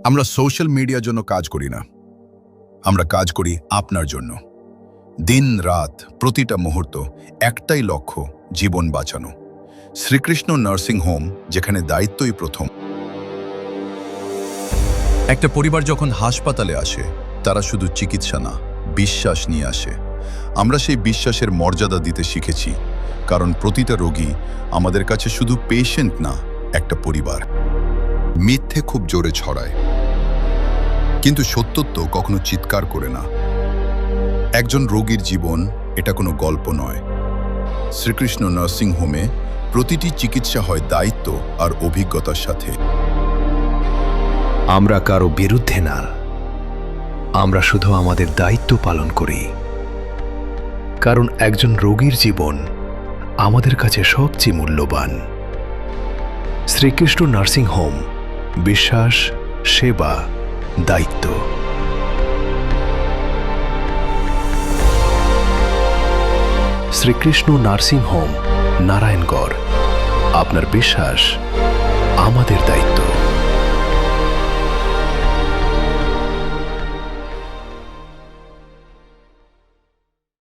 আমরা সোশ্যাল মিডিয়ার জন্য কাজ করি না, আমরা কাজ করি আপনার জন্য। দিন রাত প্রতিটা মুহূর্ত একটাই লক্ষ্য, জীবন বাঁচানো। শ্রীকৃষ্ণ নার্সিং হোম, যেখানে দায়িত্বই প্রথম। একটা পরিবার যখন হাসপাতালে আসে, তারা শুধু চিকিৎসা না, বিশ্বাস নিয়ে আসে। আমরা সেই বিশ্বাসের মর্যাদা দিতে শিখেছি, কারণ প্রতিটা রোগী আমাদের কাছে শুধু পেশেন্ট না, একটা পরিবার। মিথ্যে খুব জোরে ছড়ায়, কিন্তু সত্যত্ব কখনো চিৎকার করে না। একজন রোগীর জীবন, এটা কোনো গল্প নয়। শ্রীকৃষ্ণ নার্সিং হোমে প্রতিটি চিকিৎসা হয় দায়িত্ব আর অভিজ্ঞতার সাথে। আমরা কারো বিরুদ্ধে না, আমরা শুধু আমাদের দায়িত্ব পালন করি। কারণ একজন রোগীর জীবন আমাদের কাছে সবচেয়ে মূল্যবান। শ্রীকৃষ্ণ নার্সিং হোম, বিশ্বাস, সেবা, দায়িত্ব। Shrikrishna nursing home, Narayangarh. আপনার বিশ্বাস আমাদের দায়িত্ব।